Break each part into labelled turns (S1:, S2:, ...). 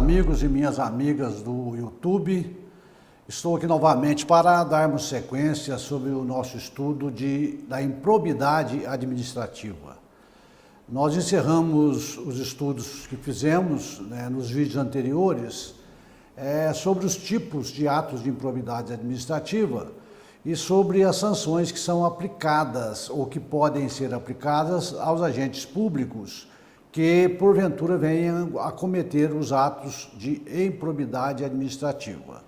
S1: amigos e minhas amigas do YouTube, estou aqui novamente para darmos sequência sobre o nosso estudo da improbidade administrativa. Nós encerramos os estudos que fizemos nos vídeos anteriores sobre os tipos de atos de improbidade administrativa e sobre as sanções que são aplicadas ou que podem ser aplicadas aos agentes públicos que, porventura, venham a cometer os atos de improbidade administrativa.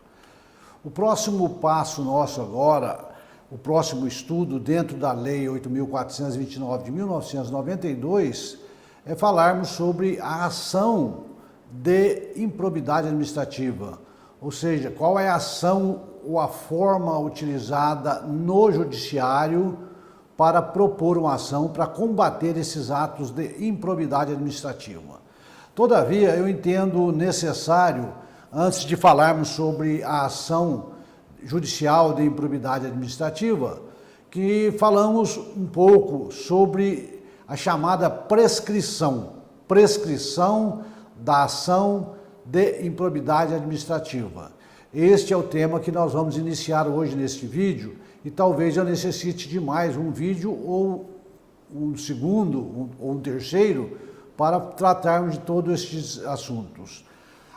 S1: O próximo passo nosso agora, o próximo estudo dentro da Lei 8.429 de 1992, é falarmos sobre a ação de improbidade administrativa, ou seja, qual é a ação ou a forma utilizada no judiciário para propor uma ação para combater esses atos de improbidade administrativa. Todavia, eu entendo necessário, antes de falarmos sobre a ação judicial de improbidade administrativa, que falamos um pouco sobre a chamada prescrição da ação de improbidade administrativa. Este é o tema que nós vamos iniciar hoje neste vídeo e talvez eu necessite de mais um vídeo ou um segundo ou um terceiro para tratarmos de todos estes assuntos.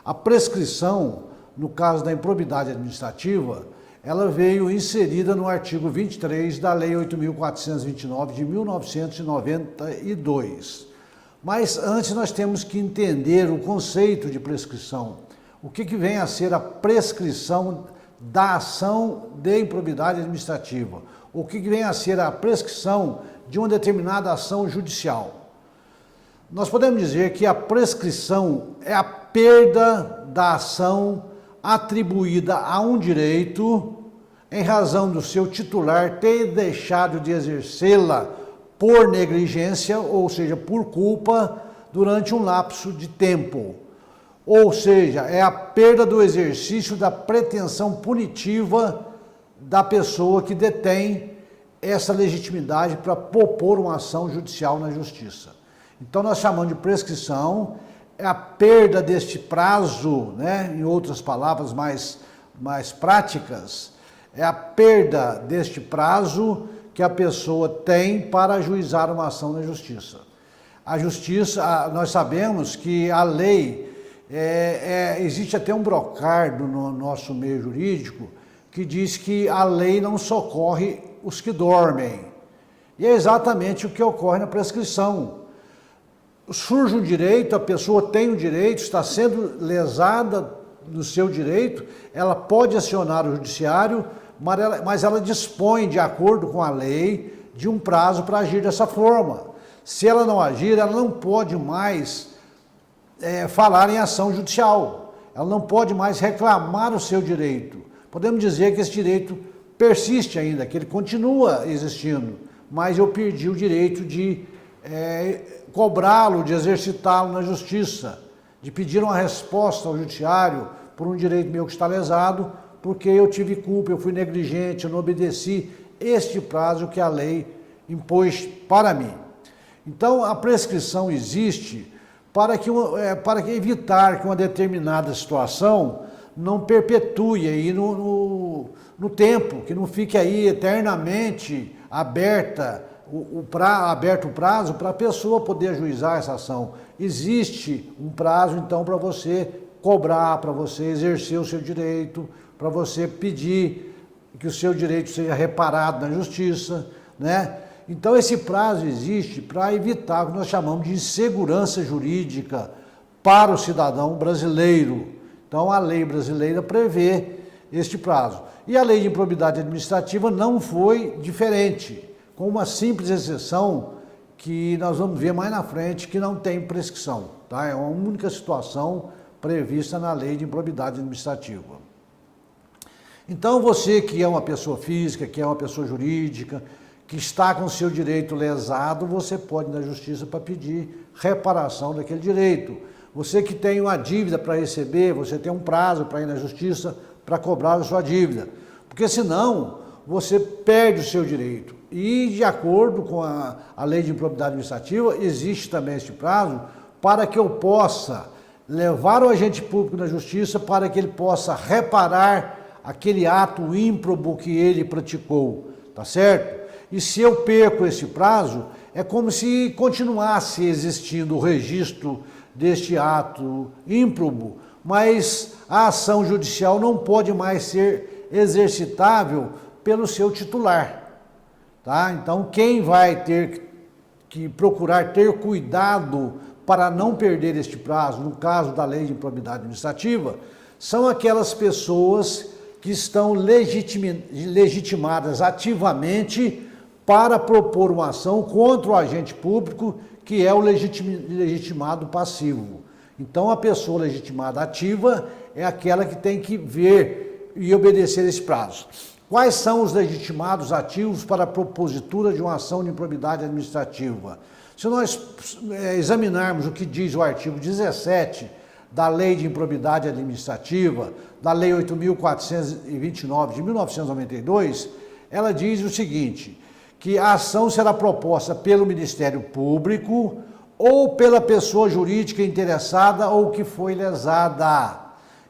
S1: A prescrição, no caso da improbidade administrativa, ela veio inserida no artigo 23 da Lei 8.429 de 1992. Mas antes nós temos que entender o conceito de prescrição. O que vem a ser a prescrição da ação de improbidade administrativa? O que vem a ser a prescrição de uma determinada ação judicial? Nós podemos dizer que a prescrição é a perda da ação atribuída a um direito em razão do seu titular ter deixado de exercê-la por negligência, ou seja, por culpa, durante um lapso de tempo. Ou seja, é a perda do exercício da pretensão punitiva da pessoa que detém essa legitimidade para propor uma ação judicial na justiça. Então nós chamamos de prescrição, é a perda deste prazo, em outras palavras mais práticas, é a perda deste prazo que a pessoa tem para ajuizar uma ação na justiça. A justiça, nós sabemos que a lei, existe até um brocardo no nosso meio jurídico que diz que a lei não socorre os que dormem. E é exatamente o que ocorre na prescrição. Surge um direito, a pessoa tem um direito, está sendo lesada no seu direito, ela pode acionar o judiciário, mas ela dispõe, de acordo com a lei, de um prazo para agir dessa forma. Se ela não agir, ela não pode mais falar em ação judicial. Ela não pode mais reclamar o seu direito. Podemos dizer que esse direito persiste ainda, que ele continua existindo, mas eu perdi o direito de cobrá-lo, de exercitá-lo na justiça, de pedir uma resposta ao judiciário por um direito meu que está lesado, porque eu tive culpa, eu fui negligente, eu não obedeci este prazo que a lei impôs para mim. Então, a prescrição existe para evitar que uma determinada situação não perpetue aí no tempo, que não fique aí eternamente aberto o prazo para a pessoa poder ajuizar essa ação. Existe um prazo, então, para você cobrar, para você exercer o seu direito, para você pedir que o seu direito seja reparado na justiça, Então, esse prazo existe para evitar o que nós chamamos de insegurança jurídica para o cidadão brasileiro. Então, a lei brasileira prevê este prazo. E a lei de improbidade administrativa não foi diferente, com uma simples exceção que nós vamos ver mais na frente, que não tem prescrição. É uma única situação prevista na lei de improbidade administrativa. Então, você que é uma pessoa física, que é uma pessoa jurídica, que está com o seu direito lesado, você pode ir na justiça para pedir reparação daquele direito. Você que tem uma dívida para receber, você tem um prazo para ir na justiça para cobrar a sua dívida. Porque senão, você perde o seu direito. E de acordo com a lei de improbidade administrativa, existe também este prazo para que eu possa levar o agente público na justiça para que ele possa reparar aquele ato ímprobo que ele praticou, tá certo? E se eu perco esse prazo, é como se continuasse existindo o registro deste ato ímprobo, mas a ação judicial não pode mais ser exercitável pelo seu titular, tá? Então, quem vai ter que procurar ter cuidado para não perder este prazo, no caso da lei de improbidade administrativa, são aquelas pessoas que estão legitimadas ativamente para propor uma ação contra o agente público, que é o legitimado passivo. Então, a pessoa legitimada ativa é aquela que tem que ver e obedecer esse prazo. Quais são os legitimados ativos para a propositura de uma ação de improbidade administrativa? Se nós examinarmos o que diz o artigo 17 da Lei de Improbidade Administrativa, da Lei 8.429 de 1992, ela diz o seguinte, que a ação será proposta pelo Ministério Público ou pela pessoa jurídica interessada ou que foi lesada.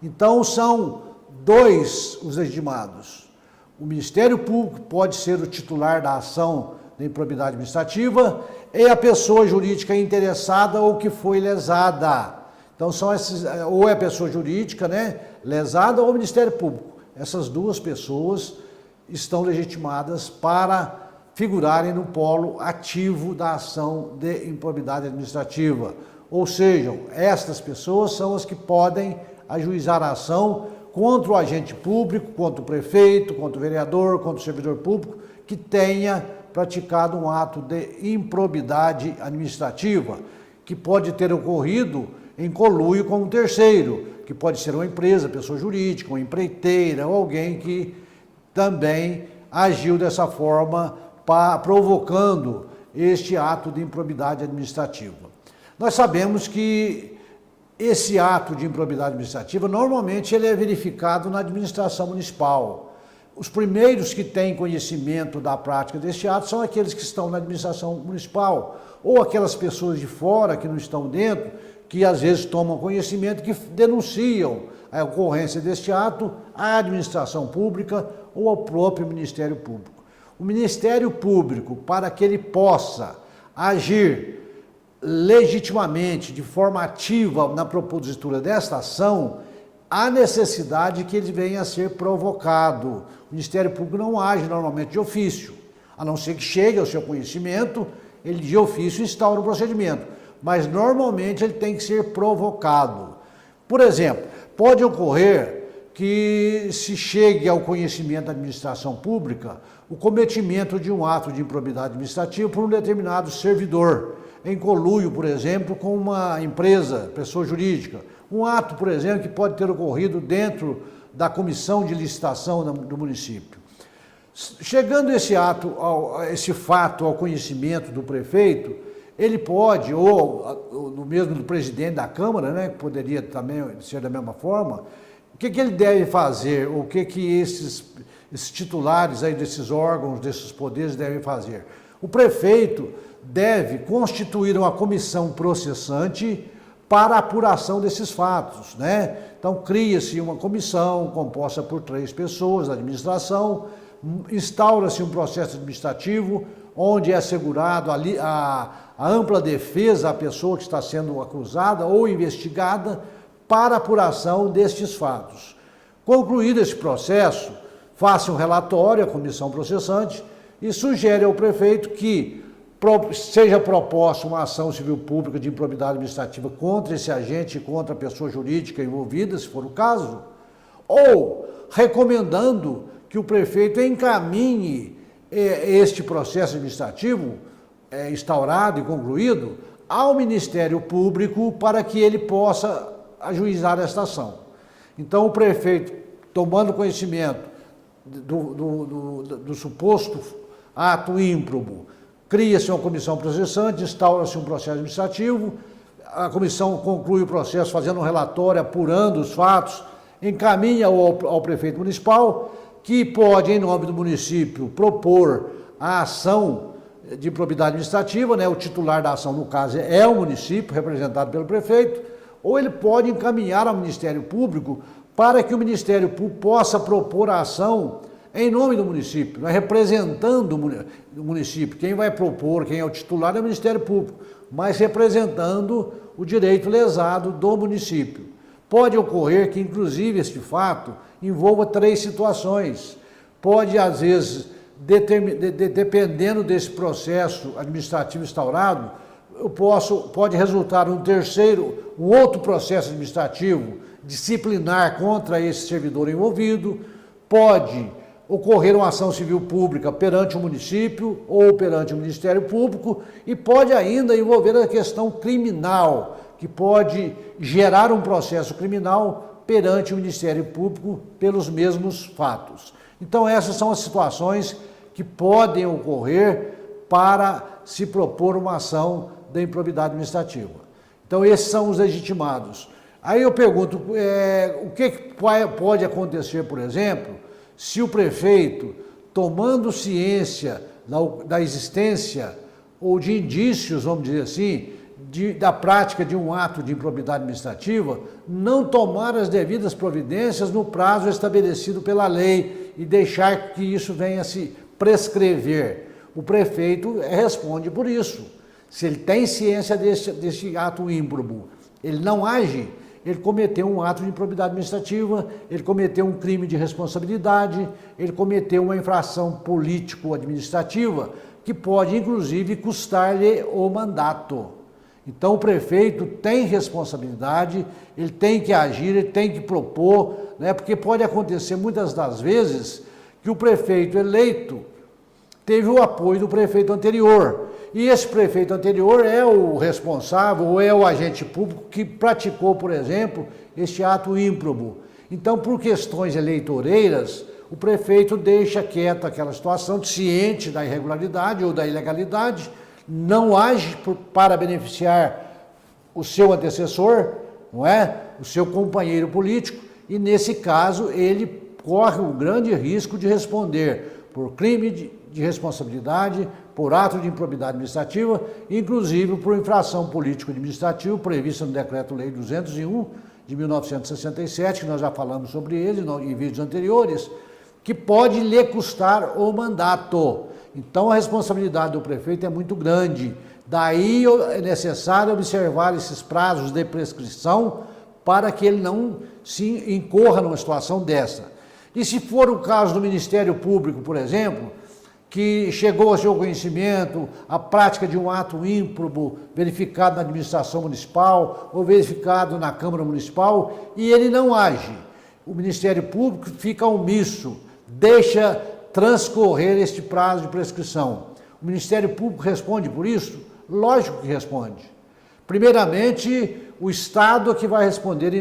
S1: Então, são dois os legitimados. O Ministério Público pode ser o titular da ação de improbidade administrativa e a pessoa jurídica interessada ou que foi lesada. Então, são esses, ou é a pessoa jurídica, né, lesada, ou o Ministério Público. Essas duas pessoas estão legitimadas para figurarem no polo ativo da ação de improbidade administrativa. Ou seja, estas pessoas são as que podem ajuizar a ação contra o agente público, contra o prefeito, contra o vereador, contra o servidor público que tenha praticado um ato de improbidade administrativa, que pode ter ocorrido em conluio com um terceiro, que pode ser uma empresa, pessoa jurídica, uma empreiteira ou alguém que também agiu dessa forma, provocando este ato de improbidade administrativa. Nós sabemos que esse ato de improbidade administrativa, normalmente ele é verificado na administração municipal. Os primeiros que têm conhecimento da prática deste ato são aqueles que estão na administração municipal, ou aquelas pessoas de fora que não estão dentro, que às vezes tomam conhecimento, que denunciam a ocorrência deste ato à administração pública ou ao próprio Ministério Público. O Ministério Público, para que ele possa agir legitimamente, de forma ativa na propositura desta ação, há necessidade que ele venha a ser provocado. O Ministério Público não age normalmente de ofício, a não ser que chegue ao seu conhecimento, ele de ofício instaura o procedimento, mas normalmente ele tem que ser provocado. Por exemplo, pode ocorrer que se chegue ao conhecimento da administração pública o cometimento de um ato de improbidade administrativa por um determinado servidor, em conluio, por exemplo, com uma empresa, pessoa jurídica. Um ato, por exemplo, que pode ter ocorrido dentro da comissão de licitação do município. Chegando esse fato ao conhecimento do prefeito, ele pode, ou no mesmo do presidente da Câmara, né, que poderia também ser da mesma forma, o que ele deve fazer, o que esses titulares aí desses órgãos, desses poderes devem fazer? O prefeito deve constituir uma comissão processante para a apuração desses fatos, né? Então, cria-se uma comissão composta por 3 pessoas da administração, instaura-se um processo administrativo onde é assegurado a ampla defesa à pessoa que está sendo acusada ou investigada para a apuração destes fatos. Concluído esse processo, faça um relatório à comissão processante e sugere ao prefeito que seja proposta uma ação civil pública de improbidade administrativa contra esse agente e contra a pessoa jurídica envolvida, se for o caso, ou recomendando que o prefeito encaminhe este processo administrativo instaurado e concluído ao Ministério Público para que ele possa ajuizar esta ação. Então, o prefeito, tomando conhecimento do suposto ato ímprobo, cria-se uma comissão processante, instaura-se um processo administrativo, a comissão conclui o processo fazendo um relatório, apurando os fatos, encaminha ao prefeito municipal, que pode, em nome do município, propor a ação de improbidade administrativa, né? O titular da ação, no caso, é o município, representado pelo prefeito. ou ele pode encaminhar ao Ministério Público para que o Ministério Público possa propor a ação em nome do município, representando o município. Quem vai propor, quem é o titular é o Ministério Público, mas representando o direito lesado do município. Pode ocorrer que, inclusive, este fato envolva 3 situações. Pode, às vezes, dependendo desse processo administrativo instaurado, pode resultar um outro processo administrativo disciplinar contra esse servidor envolvido, pode ocorrer uma ação civil pública perante o município ou perante o Ministério Público e pode ainda envolver a questão criminal, que pode gerar um processo criminal perante o Ministério Público pelos mesmos fatos. Então essas são as situações que podem ocorrer para se propor uma ação de improbidade administrativa. Então esses são os legitimados. Aí eu pergunto, o que pode acontecer, por exemplo, se o prefeito, tomando ciência da existência ou de indícios, vamos dizer assim, da prática de um ato de improbidade administrativa, não tomar as devidas providências no prazo estabelecido pela lei e deixar que isso venha a se prescrever. O prefeito responde por isso. Se ele tem ciência desse ato ímprobo, ele não age, ele cometeu um ato de improbidade administrativa, ele cometeu um crime de responsabilidade, ele cometeu uma infração político-administrativa que pode, inclusive, custar-lhe o mandato. Então, o prefeito tem responsabilidade, ele tem que agir, ele tem que propor, porque pode acontecer muitas das vezes que o prefeito eleito teve o apoio do prefeito anterior. E esse prefeito anterior é o responsável ou é o agente público que praticou, por exemplo, este ato ímprobo. Então, por questões eleitoreiras, o prefeito deixa quieta aquela situação, ciente da irregularidade ou da ilegalidade, não age para beneficiar o seu antecessor, não é? O seu companheiro político, e nesse caso ele corre o grande risco de responder por crime de responsabilidade, por ato de improbidade administrativa, inclusive por infração político-administrativa prevista no Decreto-Lei 201 de 1967, que nós já falamos sobre ele em vídeos anteriores, que pode lhe custar o mandato. Então a responsabilidade do prefeito é muito grande. Daí é necessário observar esses prazos de prescrição para que ele não se incorra numa situação dessa. E se for o caso do Ministério Público, por exemplo, que chegou ao seu conhecimento a prática de um ato ímprobo verificado na administração municipal ou verificado na Câmara Municipal e ele não age, o Ministério Público fica omisso, deixa transcorrer este prazo de prescrição. O Ministério Público responde por isso? Lógico que responde. Primeiramente, o Estado é que vai responder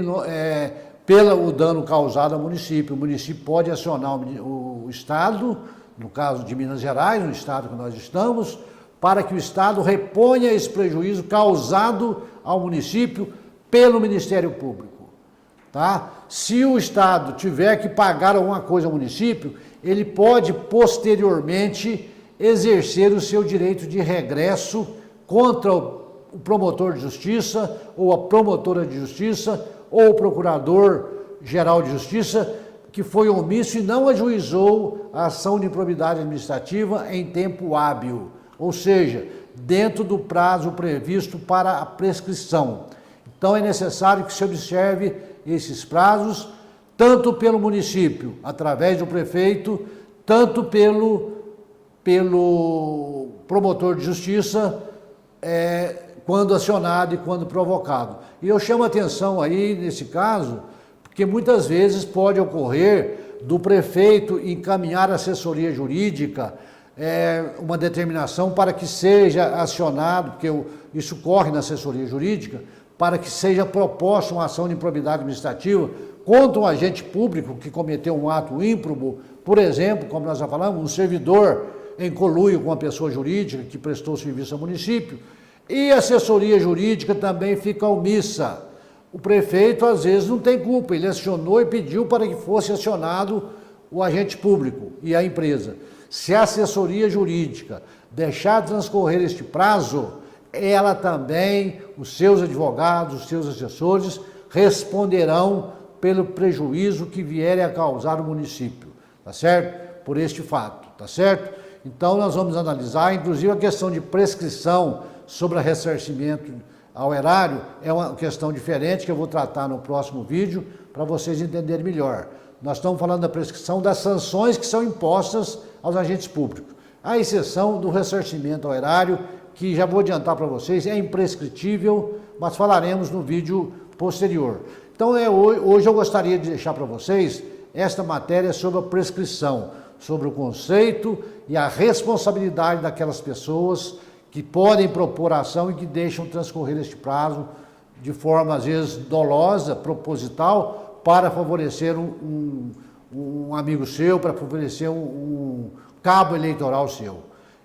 S1: pelo dano causado ao município. O município pode acionar o Estado, no caso de Minas Gerais, no estado que nós estamos, para que o Estado reponha esse prejuízo causado ao município pelo Ministério Público. Tá? Se o Estado tiver que pagar alguma coisa ao município, ele pode posteriormente exercer o seu direito de regresso contra o promotor de justiça, ou a promotora de justiça, ou o procurador-geral de justiça, que foi omisso e não ajuizou a ação de improbidade administrativa em tempo hábil, ou seja, dentro do prazo previsto para a prescrição. Então é necessário que se observe esses prazos, tanto pelo município, através do prefeito, tanto pelo promotor de justiça, quando acionado e quando provocado. E eu chamo a atenção aí, nesse caso, porque muitas vezes pode ocorrer do prefeito encaminhar à assessoria jurídica uma determinação para que seja acionado, porque isso corre na assessoria jurídica, para que seja proposta uma ação de improbidade administrativa contra um agente público que cometeu um ato ímprobo, por exemplo, como nós já falamos, um servidor em conluio com a pessoa jurídica que prestou serviço ao município, e a assessoria jurídica também fica omissa. O prefeito, às vezes, não tem culpa, ele acionou e pediu para que fosse acionado o agente público e a empresa. Se a assessoria jurídica deixar transcorrer este prazo, ela também, os seus advogados, os seus assessores, responderão pelo prejuízo que vierem a causar o município, tá certo? Por este fato, tá certo? Então nós vamos analisar, inclusive a questão de prescrição sobre o ressarcimento ao erário, é uma questão diferente que eu vou tratar no próximo vídeo, para vocês entenderem melhor. Nós estamos falando da prescrição das sanções que são impostas aos agentes públicos, à exceção do ressarcimento ao erário, que já vou adiantar para vocês, é imprescritível, mas falaremos no vídeo posterior. Então hoje eu gostaria de deixar para vocês esta matéria sobre a prescrição, sobre o conceito e a responsabilidade daquelas pessoas que podem propor ação e que deixam transcorrer este prazo de forma, às vezes, dolosa, proposital, para favorecer um amigo seu, para favorecer um cabo eleitoral seu.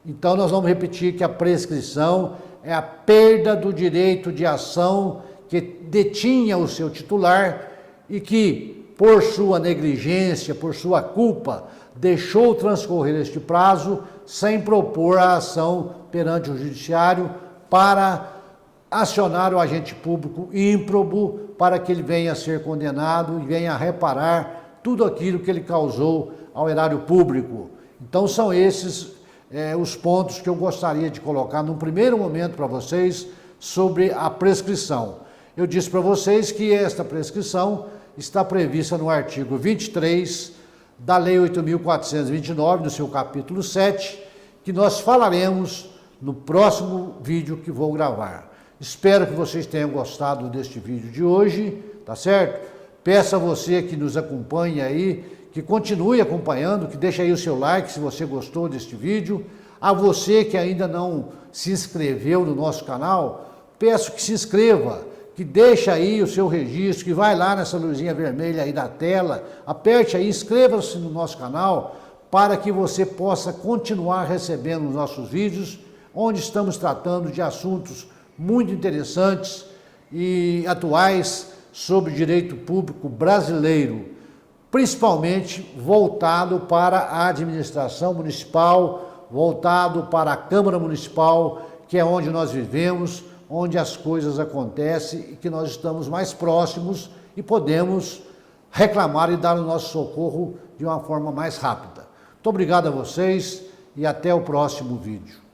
S1: Então, nós vamos repetir que a prescrição é a perda do direito de ação que detinha o seu titular e que, por sua negligência, por sua culpa, deixou transcorrer este prazo sem propor a ação perante o judiciário para acionar o agente público ímprobo para que ele venha a ser condenado e venha a reparar tudo aquilo que ele causou ao erário público. Então são esses os pontos que eu gostaria de colocar num primeiro momento para vocês sobre a prescrição. Eu disse para vocês que esta prescrição está prevista no artigo 23 da Lei 8.429, no seu capítulo 7, que nós falaremos no próximo vídeo que vou gravar. Espero que vocês tenham gostado deste vídeo de hoje, tá certo? Peço a você que nos acompanhe aí, que continue acompanhando, que deixe aí o seu like se você gostou deste vídeo. A você que ainda não se inscreveu no nosso canal, peço que se inscreva, que deixe aí o seu registro, que vai lá nessa luzinha vermelha aí da tela, aperte aí, inscreva-se no nosso canal, para que você possa continuar recebendo os nossos vídeos, onde estamos tratando de assuntos muito interessantes e atuais sobre o direito público brasileiro, principalmente voltado para a administração municipal, voltado para a Câmara Municipal, que é onde nós vivemos, onde as coisas acontecem e que nós estamos mais próximos e podemos reclamar e dar o nosso socorro de uma forma mais rápida. Muito obrigado a vocês e até o próximo vídeo.